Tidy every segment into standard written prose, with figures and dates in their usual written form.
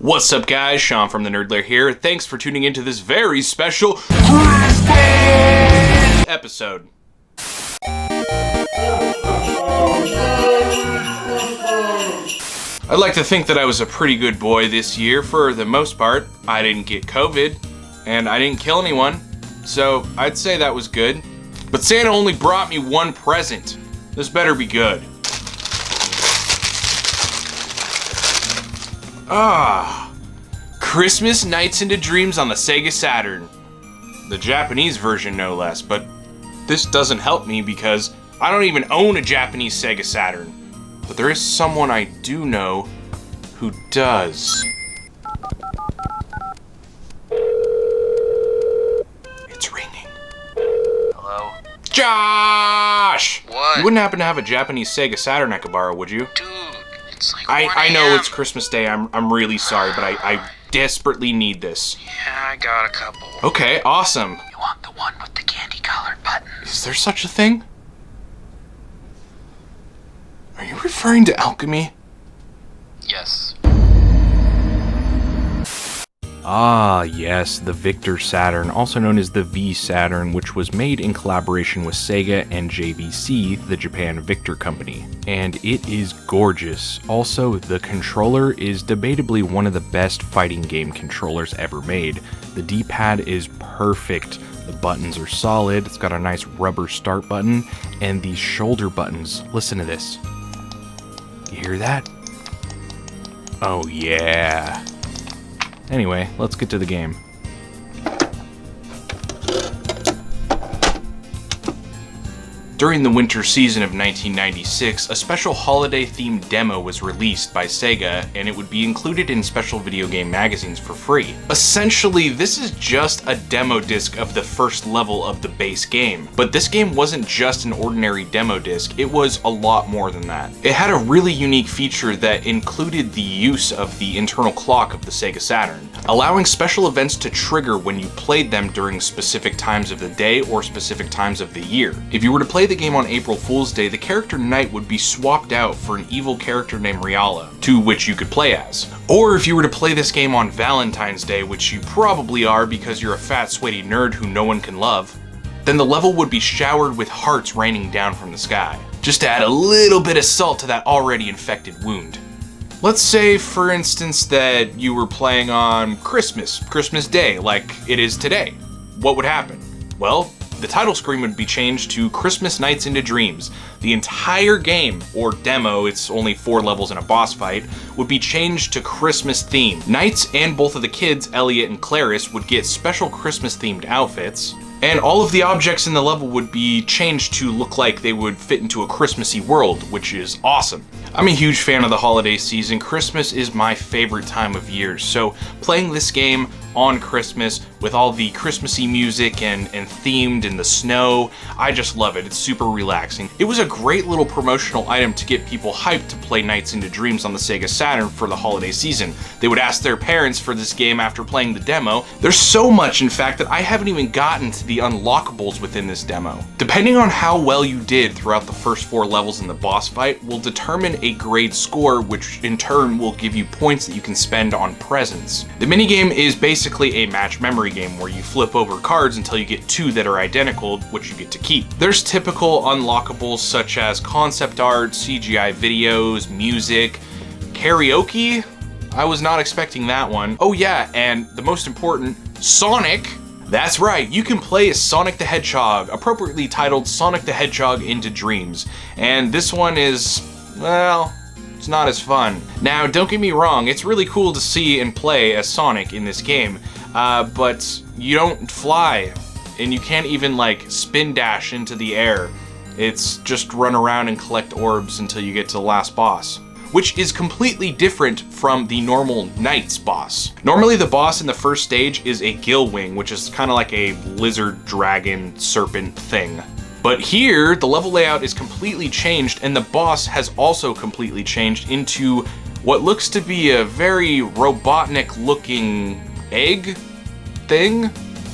What's up guys, Sean from the Nerdler here. Thanks for tuning into this very special Christmas episode. I'd like to think that I was a pretty good boy this year. For the most part, I didn't get COVID, and I didn't kill anyone, so I'd say that was good. But Santa only brought me one present. This better be good. Christmas Nights into Dreams on the Sega Saturn. The Japanese version, no less, but this doesn't help me because I don't even own a Japanese Sega Saturn. But there is someone I do know who does. It's ringing. Hello? Josh! What? You wouldn't happen to have a Japanese Sega Saturn I could borrow, would you? Dude, it's like I know it's Christmas Day. I'm really sorry, but I desperately need this. Yeah, I got a couple. Okay, awesome. You want the one with the candy-colored buttons? Is there such a thing? Are you referring to alchemy? Yes. Ah, yes, the Victor Saturn, also known as the V Saturn, which was made in collaboration with Sega and JVC, the Japan Victor Company. And it is gorgeous. Also, the controller is debatably one of the best fighting game controllers ever made. The D-pad is perfect. The buttons are solid, it's got a nice rubber start button, and these shoulder buttons, listen to this. You hear that? Oh yeah. Anyway, let's get to the game. During the winter season of 1996, a special holiday-themed demo was released by Sega, and it would be included in special video game magazines for free. Essentially, this is just a demo disc of the first level of the base game. But this game wasn't just an ordinary demo disc, it was a lot more than that. It had a really unique feature that included the use of the internal clock of the Sega Saturn, allowing special events to trigger when you played them during specific times of the day or specific times of the year. If you were to play the game on April Fool's Day, the character Knight would be swapped out for an evil character named Riala, to which you could play as. Or if you were to play this game on Valentine's Day, which you probably are because you're a fat, sweaty nerd who no one can love, then the level would be showered with hearts raining down from the sky, just to add a little bit of salt to that already infected wound. Let's say, for instance, that you were playing on Christmas Day, like it is today. What would happen? Well, the title screen would be changed to Christmas Nights into Dreams. The entire game, or demo, it's only 4 levels and a boss fight, would be changed to Christmas themed. Knights and both of the kids, Elliot and Clarice, would get special Christmas themed outfits, and all of the objects in the level would be changed to look like they would fit into a Christmassy world, which is awesome. I'm a huge fan of the holiday season. Christmas is my favorite time of year, so playing this game on Christmas with all the Christmassy music and themed in the snow, I just love it. It's super relaxing. It was a great little promotional item to get people hyped to play Nights into Dreams on the Sega Saturn for the holiday season. They would ask their parents for this game after playing the demo. There's so much, in fact, that I haven't even gotten to the unlockables within this demo. Depending on how well you did throughout the first 4 levels in the boss fight will determine a grade score, which in turn will give you points that you can spend on presents. The minigame is basically a match memory game where you flip over cards until you get 2 that are identical, which you get to keep. There's typical unlockables such as concept art, CGI videos, music, karaoke. I was not expecting that one. Oh yeah, and the most important, Sonic. That's right, you can play as Sonic the Hedgehog, appropriately titled Sonic the Hedgehog into Dreams. And this one is, well, it's not as fun. Now, don't get me wrong, it's really cool to see and play as Sonic in this game, but you don't fly, and you can't even like spin dash into the air. It's just run around and collect orbs until you get to the last boss, which is completely different from the normal Knights boss. Normally the boss in the first stage is a gill wing, which is kind of like a lizard, dragon, serpent thing. But here, the level layout is completely changed, and the boss has also completely changed into what looks to be a very Robotnik-looking egg thing.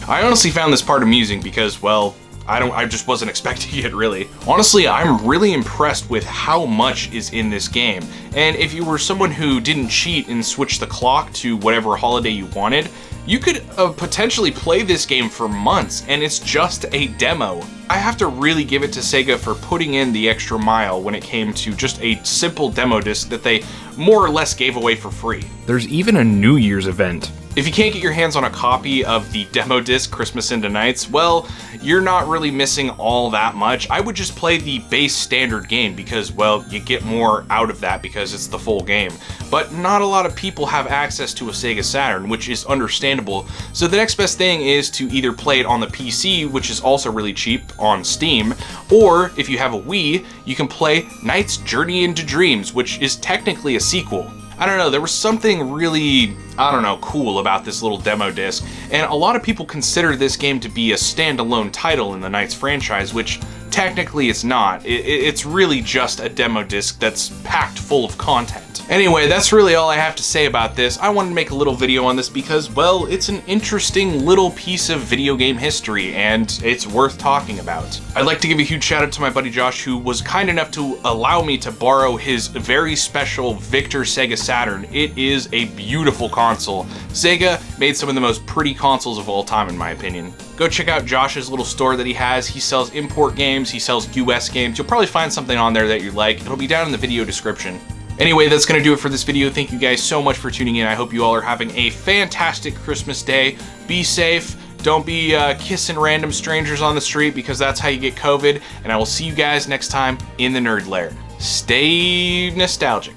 I honestly found this part amusing because, well, I just wasn't expecting it, really. Honestly, I'm really impressed with how much is in this game. And if you were someone who didn't cheat and switch the clock to whatever holiday you wanted, you could potentially play this game for months, and it's just a demo. I have to really give it to Sega for putting in the extra mile when it came to just a simple demo disc that they more or less gave away for free. There's even a New Year's event. If you can't get your hands on a copy of the demo disc Christmas into Nights, well, you're not really missing all that much. I would just play the base standard game because, well, you get more out of that because it's the full game. But not a lot of people have access to a Sega Saturn, which is understandable. So the next best thing is to either play it on the PC, which is also really cheap on Steam, or if you have a Wii, you can play Knight's Journey into Dreams, which is technically a sequel. I don't know, there was something really, I don't know, cool about this little demo disc, and a lot of people consider this game to be a standalone title in the Knights franchise, which technically it's not. It's really just a demo disc that's packed full of content. Anyway, that's really all I have to say about this. I wanted to make a little video on this because, well, it's an interesting little piece of video game history, and it's worth talking about. I'd like to give a huge shout out to my buddy Josh, who was kind enough to allow me to borrow his very special Victor Sega Saturn. It is a beautiful console. Sega made some of the most pretty consoles of all time, in my opinion. Go check out Josh's little store that he has. He sells import games, he sells US games. You'll probably find something on there that you like. It'll be down in the video description. Anyway, that's gonna do it for this video. Thank you guys so much for tuning in. I hope you all are having a fantastic Christmas day. Be safe. Don't be kissing random strangers on the street because that's how you get COVID. And I will see you guys next time in the Nerd Lair. Stay nostalgic.